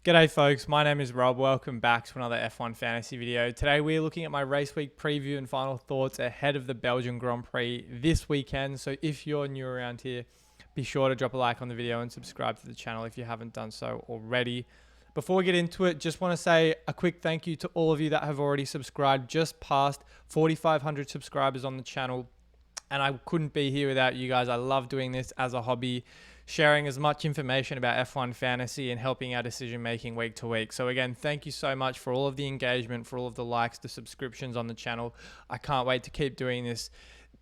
G'day folks, my name is Rob. Welcome back to another F1 fantasy video. Today we're looking at my race week preview and final thoughts ahead of the Belgian Grand Prix this weekend. So if you're new around here, be sure to drop a like on the video and subscribe to the channel if you haven't done so already. Before we get into it, just want to say a quick thank you to all of you that have already subscribed. Just past 4,500 subscribers on the channel, and I couldn't be here without you guys. I love doing this as a hobby, sharing as much information about F1 fantasy and helping our decision making week to week. So again, thank you so much for all of the engagement, for all of the likes, the subscriptions on the channel. I can't wait to keep doing this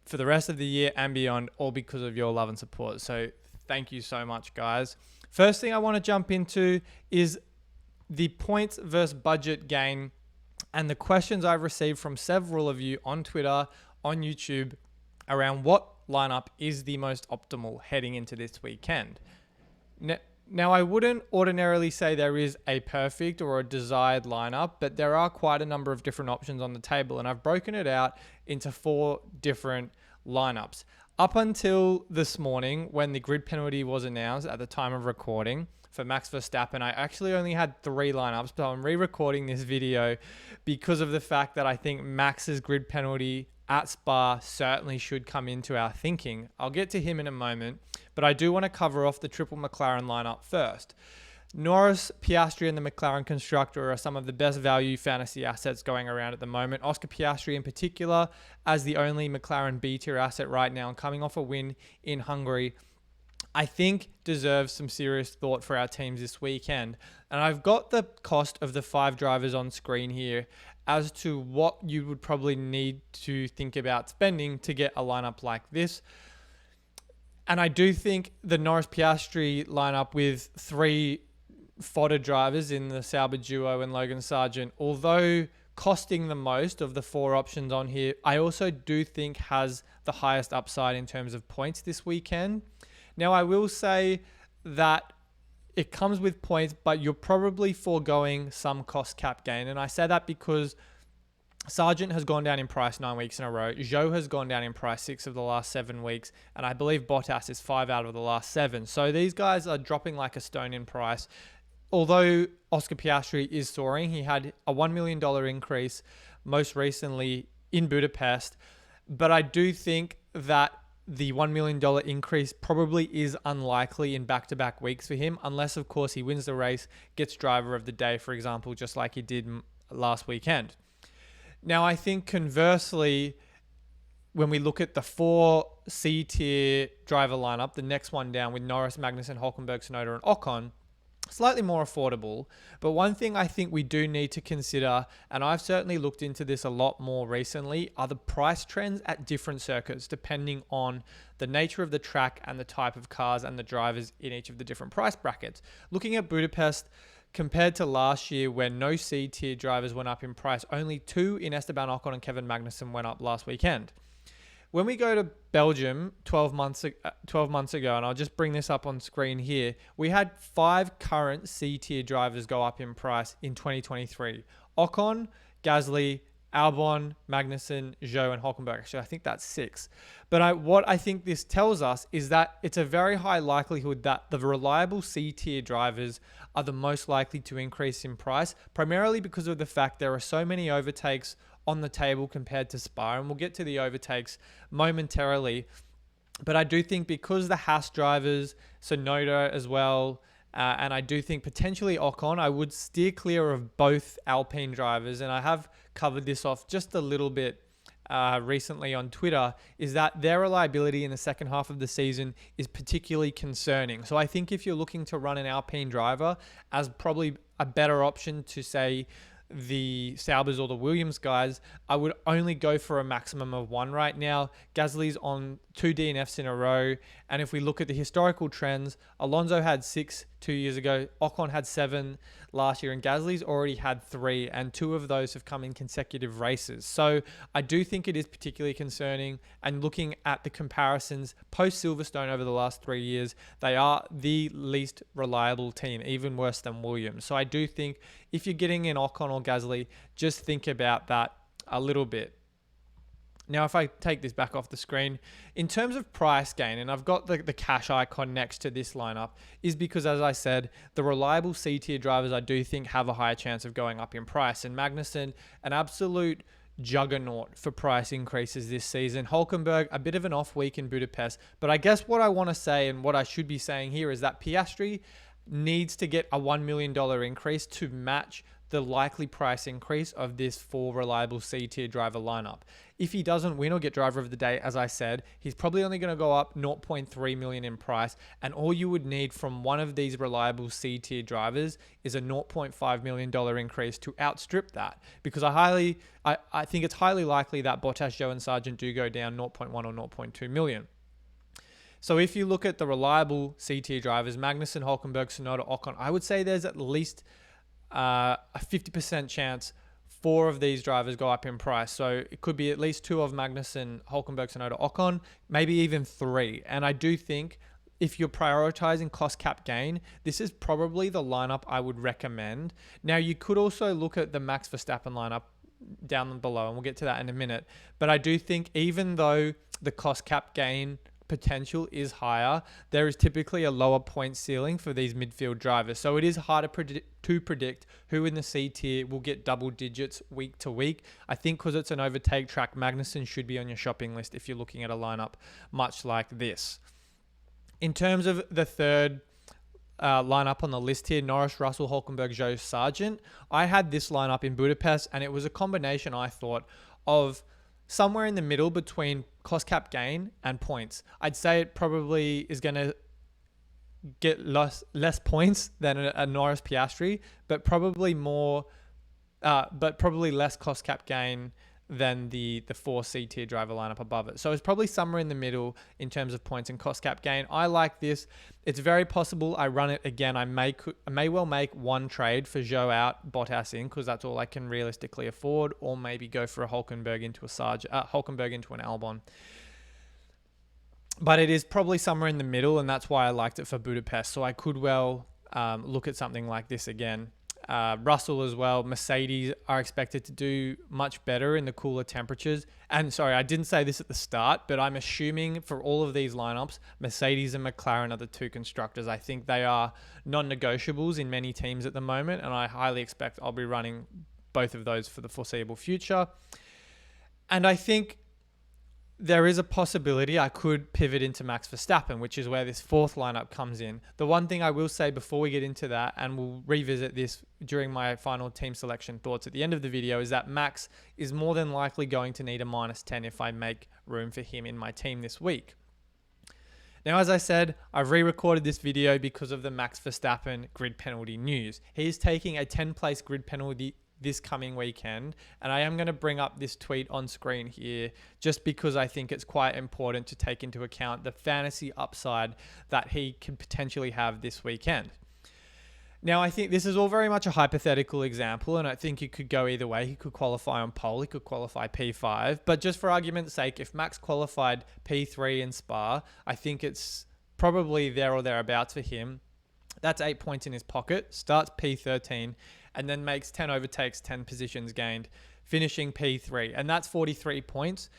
for the rest of the year and beyond, all because of your love and support. So thank you so much, guys. First thing I want to jump into is the points versus budget gain and the questions I've received from several of you on Twitter, on YouTube, around what lineup is the most optimal heading into this weekend. Now, I wouldn't ordinarily say there is a perfect or a desired lineup, but there are quite a number of different options on the table, and I've broken it out into 4 different lineups. Up until this morning, when the grid penalty was announced at the time of recording for Max Verstappen, I actually only had 3 lineups, but I'm re-recording this video because of the fact that I think Max's grid penalty at Spa certainly should come into our thinking. I'll get to him in a moment, but I do want to cover off the triple McLaren lineup first. Norris, Piastri, and the McLaren constructor are some of the best value fantasy assets going around at the moment. Oscar Piastri in particular, as the only McLaren B-tier asset right now, and coming off a win in Hungary, I think deserves some serious thought for our teams this weekend. And I've got the cost of the 5 drivers on screen here as to what you would probably need to think about spending to get a lineup like this. And I do think the Norris Piastri lineup with 3 fodder drivers in the Sauber duo and Logan Sargent, although costing the most of the 4 options on here, I also do think has the highest upside in terms of points this weekend. Now, I will say that it comes with points, but you're probably foregoing some cost cap gain. And I say that because Sargent has gone down in price 9 weeks in a row. Zhou has gone down in price 6 of the last 7 weeks. And I believe Bottas is 5 out of the last 7. So these guys are dropping like a stone in price. Although Oscar Piastri is soaring, he had a $1 million increase most recently in Budapest. But I do think that the $1 million increase probably is unlikely in back-to-back weeks for him, unless, of course, he wins the race, gets driver of the day, for example, just like he did last weekend. Now, I think conversely, when we look at the 4 C-tier driver lineup, the next one down with Norris, Magnussen, Hülkenberg, Tsunoda, and Ocon, slightly more affordable. But one thing I think we do need to consider, and I've certainly looked into this a lot more recently, are the price trends at different circuits, depending on the nature of the track and the type of cars and the drivers in each of the different price brackets. Looking at Budapest, compared to last year when no C-tier drivers went up in price, only 2 in Esteban Ocon and Kevin Magnussen went up last weekend. When we go to Belgium 12 months ago, and I'll just bring this up on screen here, we had 5 current C-tier drivers go up in price in 2023. Ocon, Gasly, Albon, Magnussen, Zhou, and Hülkenberg. Actually, I think that's 6. But what I think this tells us is that it's a very high likelihood that the reliable C-tier drivers are the most likely to increase in price, primarily because of the fact there are so many overtakes on the table compared to Spa, and we'll get to the overtakes momentarily. But I do think because the Haas drivers, Tsunoda as well, and I do think potentially Ocon, I would steer clear of both Alpine drivers, and I have covered this off just a little bit recently on Twitter, is that their reliability in the second half of the season is particularly concerning. So I think if you're looking to run an Alpine driver as probably a better option to, say, the Saubers or the Williams guys, I would only go for a maximum of 1 right now. Gasly's on 2 DNFs in a row. And if we look at the historical trends, Alonso had 6 2 years ago. Ocon had 7 last year, and Gasly's already had 3, and 2 of those have come in consecutive races. So I do think it is particularly concerning. And looking at the comparisons post Silverstone over the last 3 years, they are the least reliable team, even worse than Williams. So I do think if you're getting an Ocon or Gasly, just think about that a little bit. Now, if I take this back off the screen, in terms of price gain, and I've got the cash icon next to this lineup, is because, as I said, the reliable C-tier drivers I do think have a higher chance of going up in price. And Magnussen, an absolute juggernaut for price increases this season. Hülkenberg, a bit of an off week in Budapest. But I guess what I want to say and what I should be saying here is that Piastri needs to get a $1 million increase to match the likely price increase of this 4 reliable C-tier driver lineup. If he doesn't win or get driver of the day, as I said, he's probably only going to go up 0.3 million in price. And all you would need from one of these reliable C-tier drivers is a $0.5 million increase to outstrip that. Because I think it's highly likely that Bottas, Joe and Sargent do go down 0.1 or 0.2 million. So if you look at the reliable C-tier drivers, Magnussen, Hülkenberg, Tsunoda, Ocon, I would say there's at least a 50% chance 4 of these drivers go up in price. So it could be at least 2 of Magnussen, Hülkenberg, Tsunoda, Ocon, maybe even 3. And I do think if you're prioritizing cost cap gain, this is probably the lineup I would recommend. Now, you could also look at the Max Verstappen lineup down below, and we'll get to that in a minute. But I do think even though the cost cap gain potential is higher, there is typically a lower point ceiling for these midfield drivers. So it is harder to predict who in the C tier will get double digits week to week. I think because it's an overtake track, Magnussen should be on your shopping list if you're looking at a lineup much like this. In terms of the third lineup on the list here, Norris, Russell, Hülkenberg, Joe, Sargent, I had this lineup in Budapest, and it was a combination, I thought, of somewhere in the middle between cost cap gain and points. I'd say it probably is going to get less points than a Norris Piastri, but probably less cost cap gain than the 4 C-tier driver lineup above it. So it's probably somewhere in the middle in terms of points and cost cap gain. I like this. It's very possible I run it again. I may well make one trade for Zhou out, Bottas in, because that's all I can realistically afford, or maybe go for a Hülkenberg into an Albon. But it is probably somewhere in the middle, and that's why I liked it for Budapest. So I could well look at something like this again. Russell as well. Mercedes are expected to do much better in the cooler temperatures. And sorry, I didn't say this at the start, but I'm assuming for all of these lineups, Mercedes and McLaren are the 2 constructors. I think they are non-negotiables in many teams at the moment, and I highly expect I'll be running both of those for the foreseeable future. And I think there is a possibility I could pivot into Max Verstappen, which is where this 4th lineup comes in. The one thing I will say before we get into that, and we'll revisit this during my final team selection thoughts at the end of the video, is that Max is more than likely going to need a -10 if I make room for him in my team this week. Now, as I said, I've re-recorded this video because of the Max Verstappen grid penalty news. He's taking a 10-place grid penalty this coming weekend, and I am going to bring up this tweet on screen here just because I think it's quite important to take into account the fantasy upside that he could potentially have this weekend. Now, I think this is all very much a hypothetical example, and I think it could go either way. He could qualify on pole, he could qualify P5, but just for argument's sake, if Max qualified P3 in Spa, I think it's probably there or thereabouts for him. That's 8 points in his pocket, starts P13, and then makes 10 overtakes, 10 positions gained, finishing P3. And that's 43 points.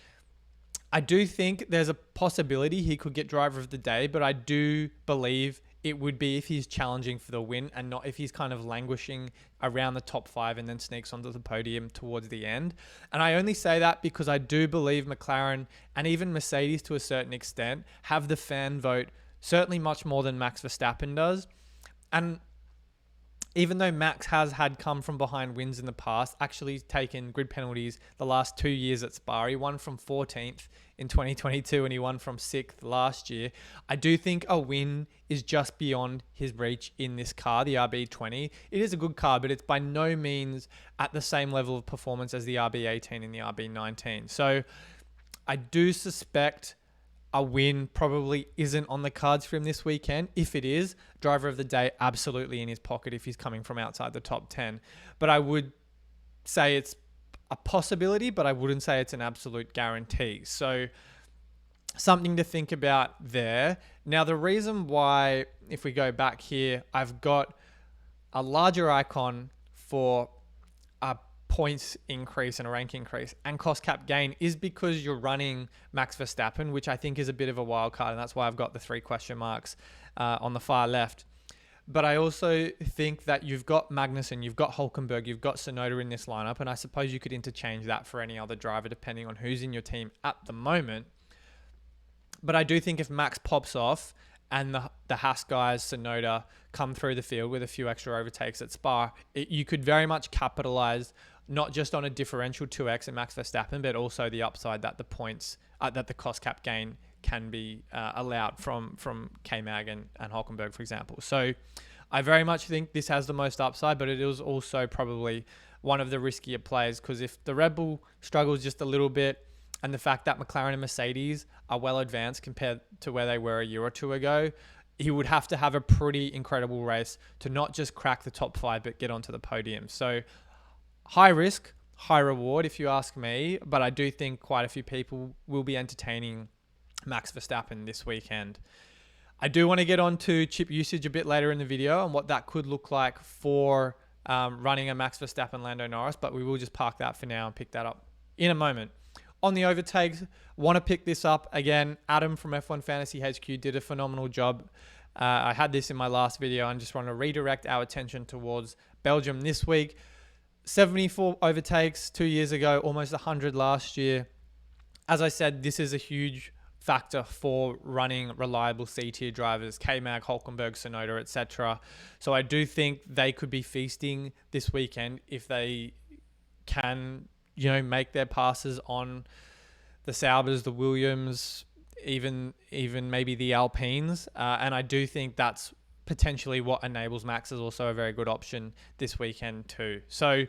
I do think there's a possibility he could get driver of the day, but I do believe it would be if he's challenging for the win and not if he's kind of languishing around the top 5 and then sneaks onto the podium towards the end. And I only say that because I do believe McLaren and even Mercedes to a certain extent have the fan vote, certainly much more than Max Verstappen does. And even though Max has had come from behind wins in the past, actually taken grid penalties the last 2 years at Spa. He won from 14th in 2022 and he won from 6th last year. I do think a win is just beyond his reach in this car, the RB20. It is a good car, but it's by no means at the same level of performance as the RB18 and the RB19. So I do suspect a win probably isn't on the cards for him this weekend. If it is, driver of the day absolutely in his pocket if he's coming from outside the top 10. But I would say it's a possibility, but I wouldn't say it's an absolute guarantee. So something to think about there. Now, the reason why, if we go back here, I've got a larger icon for a points increase and a rank increase and cost cap gain is because you're running Max Verstappen, which I think is a bit of a wild card, and that's why I've got the 3 question marks on the far left. But I also think that you've got Magnussen, you've got Hulkenberg, you've got Tsunoda in this lineup, and I suppose you could interchange that for any other driver depending on who's in your team at the moment. But I do think if Max pops off and the Haas guys, Tsunoda, come through the field with a few extra overtakes at Spa, you could very much capitalize not just on a differential 2x in Max Verstappen, but also the upside that the points, that the cost cap gain can be allowed from K-Mag and Hulkenberg, for example. So I very much think this has the most upside, but it is also probably one of the riskier plays, because if the Red Bull struggles just a little bit, and the fact that McLaren and Mercedes are well advanced compared to where they were a year or two ago, he would have to have a pretty incredible race to not just crack the top 5, but get onto the podium. So high risk, high reward, if you ask me. But I do think quite a few people will be entertaining Max Verstappen this weekend. I do want to get on to chip usage a bit later in the video and what that could look like for running a Max Verstappen Lando Norris, but we will just park that for now and pick that up in a moment. On the overtakes, want to pick this up again. Adam from F1 Fantasy HQ did a phenomenal job. I had this in my last video and just want to redirect our attention towards Belgium this week. 74 overtakes 2 years ago, almost 100 last year. As I said, this is a huge factor for running reliable C-tier drivers, K-Mag, Hulkenberg, Tsunoda, etc. So I do think they could be feasting this weekend if they can, make their passes on the Saubers, the Williams, even maybe the Alpines. And I do think that's potentially what enables Max as also a very good option this weekend too. So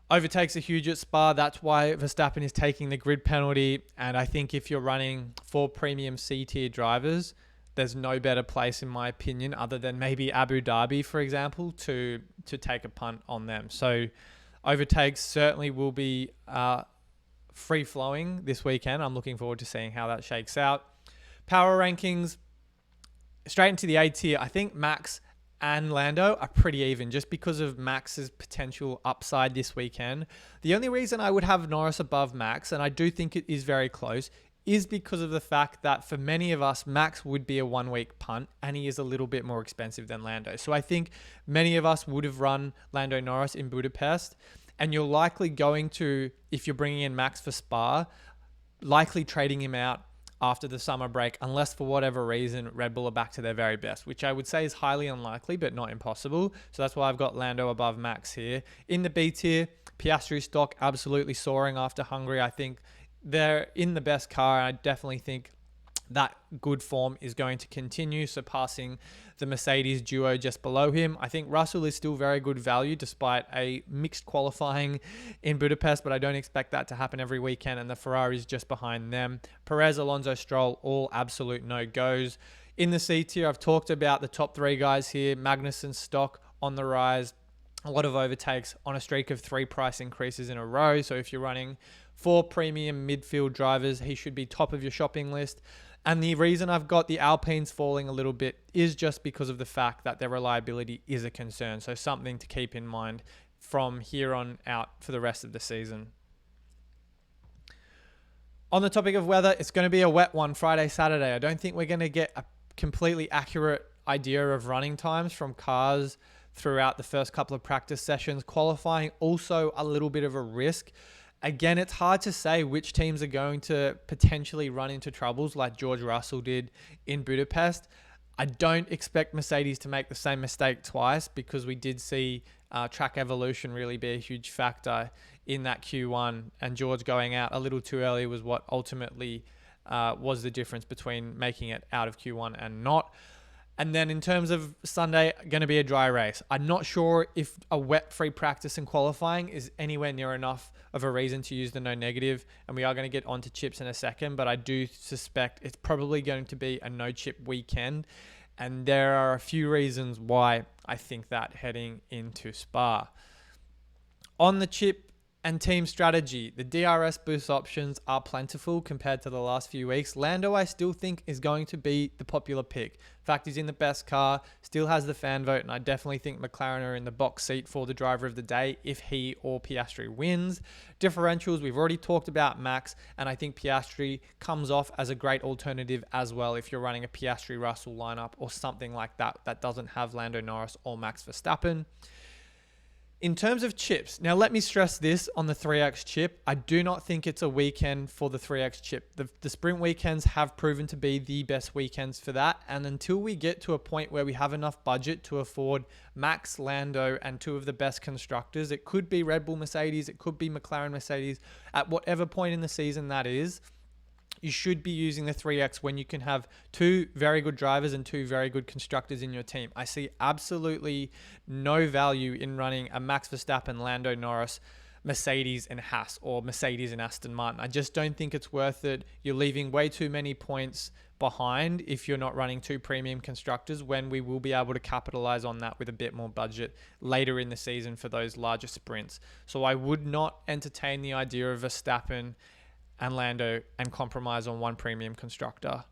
overtakes are huge at Spa. That's why Verstappen is taking the grid penalty. And I think if you're running 4 premium C-tier drivers, there's no better place, in my opinion, other than maybe Abu Dhabi, for example, to take a punt on them. So overtakes certainly will be free-flowing this weekend. I'm looking forward to seeing how that shakes out. Power rankings, straight into the A tier. I think Max and Lando are pretty even just because of Max's potential upside this weekend. The only reason I would have Norris above Max, and I do think it is very close, is because of the fact that for many of us, Max would be a 1-week punt and he is a little bit more expensive than Lando. So I think many of us would have run Lando Norris in Budapest, and you're likely going to, if you're bringing in Max for Spa, likely trading him out after the summer break, unless for whatever reason Red Bull are back to their very best, which I would say is highly unlikely, but not impossible. So that's why I've got Lando above Max here. In the B tier, Piastri stock absolutely soaring after Hungary. I think they're in the best car. I definitely think that good form is going to continue, surpassing the Mercedes duo just below him. I think Russell is still very good value despite a mixed qualifying in Budapest, but I don't expect that to happen every weekend, and the Ferraris just behind them. Perez, Alonso, Stroll, all absolute no-goes. In the C tier, I've talked about the top 3 guys here. Magnussen stock on the rise. A lot of overtakes on a streak of 3 price increases in a row. So if you're running 4 premium midfield drivers, he should be top of your shopping list. And the reason I've got the Alpines falling a little bit is just because of the fact that their reliability is a concern. So something to keep in mind from here on out for the rest of the season. On the topic of weather, it's going to be a wet one Friday, Saturday. I don't think we're going to get a completely accurate idea of running times from cars throughout the first couple of practice sessions. Qualifying also a little bit of a risk. Again, it's hard to say which teams are going to potentially run into troubles like George Russell did in Budapest. I don't expect Mercedes to make the same mistake twice, because we did see track evolution really be a huge factor in that Q1, and George going out a little too early was what ultimately was the difference between making it out of Q1 and not. And then in terms of Sunday, going to be a dry race. I'm not sure if a wet-free practice and qualifying is anywhere near enough of a reason to use the no negative. And we are going to get onto chips in a second, but I do suspect it's probably going to be a no chip weekend. And there are a few reasons why I think that heading into Spa. On the chip And team strategy. The DRS boost options are plentiful compared to the last few weeks. Lando, I still think, is going to be the popular pick. In fact, he's in the best car, still has the fan vote, and I definitely think McLaren are in the box seat for the driver of the day if he or Piastri wins. Differentials, we've already talked about Max, and I think Piastri comes off as a great alternative as well if you're running a Piastri-Russell lineup or something like that that doesn't have Lando Norris or Max Verstappen. In terms of chips, now let me stress this on the 3X chip. I do not think it's a weekend for the 3X chip. The sprint weekends have proven to be the best weekends for that. And until we get to a point where we have enough budget to afford Max, Lando, and two of the best constructors, it could be Red Bull Mercedes, it could be McLaren Mercedes, at whatever point in the season that is, you should be using the 3X when you can have two very good drivers and two very good constructors in your team. I see absolutely no value in running a Max Verstappen, Lando Norris, Mercedes and Haas, or Mercedes and Aston Martin. I just don't think it's worth it. You're leaving way too many points behind if you're not running two premium constructors, when we will be able to capitalize on that with a bit more budget later in the season for those larger sprints. So I would not entertain the idea of Verstappen and Lando and compromise on one premium constructor.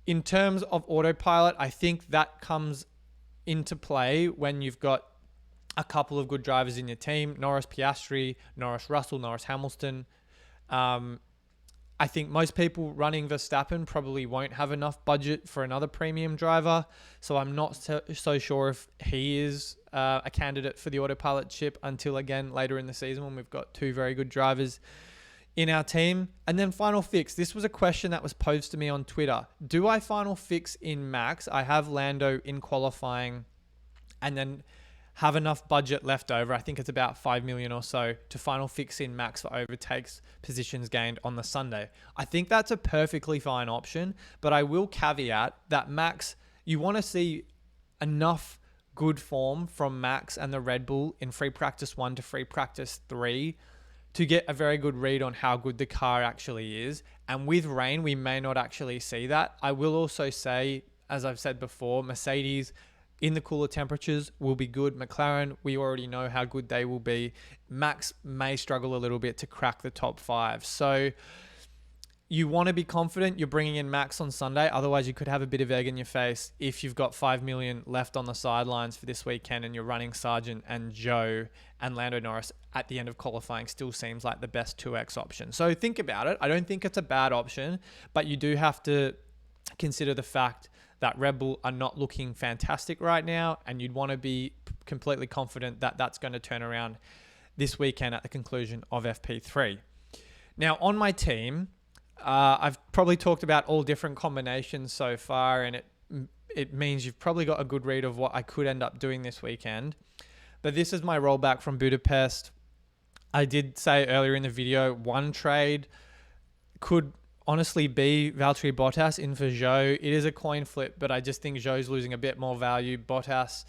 In terms of autopilot, I think that comes into play when you've got a couple of good drivers in your team: Norris Piastri, Norris Russell, Norris Hamilton. I think most people running Verstappen probably won't have enough budget for another premium driver, so I'm not so sure if he is a candidate for the autopilot chip until, again, later in the season when we've got two very good drivers in our team. And then final fix. This was a question that was posed to me on Twitter. Do I final fix in Max? I have Lando in qualifying and then have enough budget left over. I think it's about 5 million or so to final fix in Max for overtakes positions gained on the Sunday. I think that's a perfectly fine option, but I will caveat that Max, you want to see enough good form from Max and the Red Bull in free practice 1 to free practice 3 to get a very good read on how good the car actually is. And with rain, we may not actually see that. I will also say, as I've said before, Mercedes in the cooler temperatures will be good. McLaren, we already know how good they will be. Max may struggle a little bit to crack the top 5. So you want to be confident you're bringing in Max on Sunday. Otherwise, you could have a bit of egg in your face if you've got 5 million left on the sidelines for this weekend and you're running Sargent and Joe and Lando Norris at the end of qualifying. Still seems like the best 2X option. So think about it. I don't think it's a bad option, but you do have to consider the fact that Red Bull are not looking fantastic right now, and you'd want to be completely confident that that's going to turn around this weekend at the conclusion of FP3. Now, on my team, I've probably talked about all different combinations so far, and it means you've probably got a good read of what I could end up doing this weekend. But this is my rollback from Budapest. I did say earlier in the video, one trade could honestly be Valtteri Bottas in for Zhou. It is a coin flip, but I just think Zhou's losing a bit more value. Bottas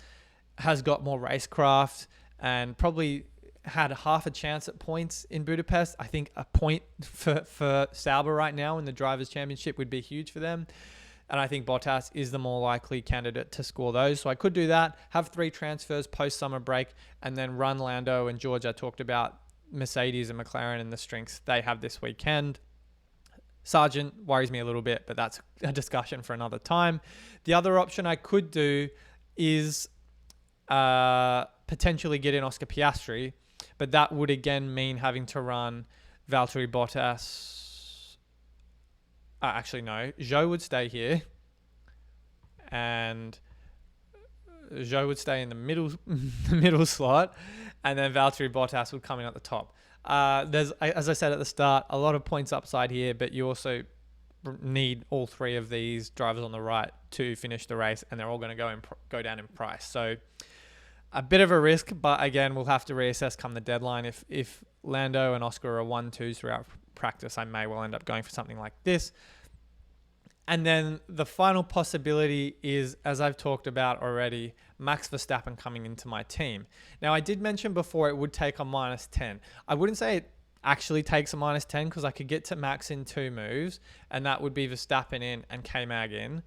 has got more racecraft and probably had half a chance at points in Budapest. I think a point for Sauber right now in the Drivers' Championship would be huge for them. And I think Bottas is the more likely candidate to score those. So I could do that, have 3 transfers post-summer break, and then run Lando and George. I talked about Mercedes and McLaren and the strengths they have this weekend. Sargent worries me a little bit, but that's a discussion for another time. The other option I could do is potentially get in Oscar Piastri, but that would again mean having to run Valtteri Bottas. Actually, no. Zhou would stay here, and Zhou would stay in the middle slot, and then Valtteri Bottas would come in at the top. There's, as I said at the start, a lot of points upside here, but you also need all 3 of these drivers on the right to finish the race, and they're all going to go down in price. So a bit of a risk, but again, we'll have to reassess come the deadline. If Lando and Oscar are 1-2s throughout practice, I may well end up going for something like this. And then the final possibility is, as I've talked about already, Max Verstappen coming into my team. Now, I did mention before it would take a -10. I wouldn't say it actually takes a -10 because I could get to Max in 2 moves, and that would be Verstappen in and K-Mag in.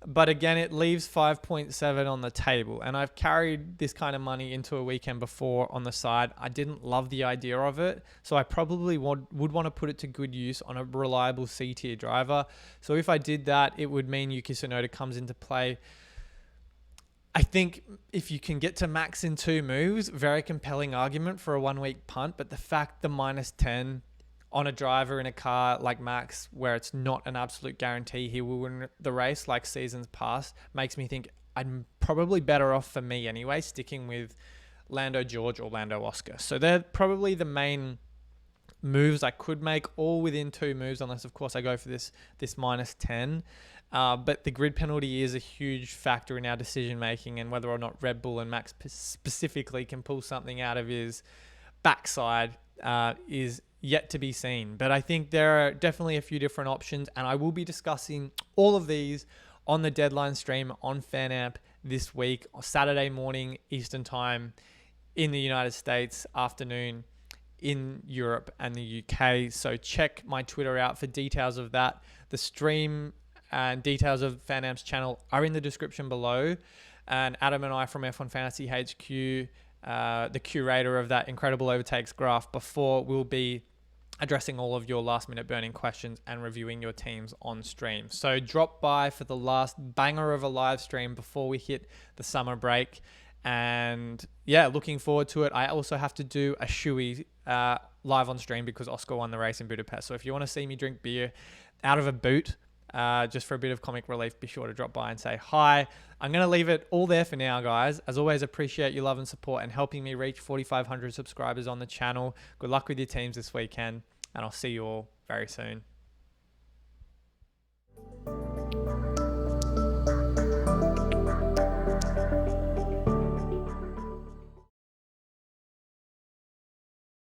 But again, it leaves 5.7 on the table. And I've carried this kind of money into a weekend before on the side. I didn't love the idea of it. So I probably would want to put it to good use on a reliable C tier driver. So if I did that, it would mean Yuki Tsunoda comes into play. I think if you can get to max in 2 moves, very compelling argument for a 1 week punt. But the fact the -10 on a driver in a car like Max, where it's not an absolute guarantee he will win the race like seasons past, makes me think I'm probably better off, for me anyway, sticking with Lando George or Lando Oscar. So they're probably the main moves I could make, all within 2 moves, unless of course I go for this -10. But the grid penalty is a huge factor in our decision making, and whether or not Red Bull and Max specifically can pull something out of his backside is yet to be seen. But I think there are definitely a few different options, and I will be discussing all of these on the deadline stream on FanAmp this week, Saturday morning Eastern time in the United States, afternoon in Europe and the UK. So check my Twitter out for details of that. The stream and details of FanAmp's channel are in the description below. And Adam and I from F1 Fantasy HQ, the curator of that incredible overtakes graph before, will be addressing all of your last minute burning questions and reviewing your teams on stream. So drop by for the last banger of a live stream before we hit the summer break. And yeah, looking forward to it. I also have to do a shoey live on stream because Oscar won the race in Budapest. So if you want to see me drink beer out of a boot, just for a bit of comic relief, be sure to drop by and say hi. I'm going to leave it all there for now, guys. As always, appreciate your love and support and helping me reach 4,500 subscribers on the channel. Good luck with your teams this weekend, and I'll see you all very soon.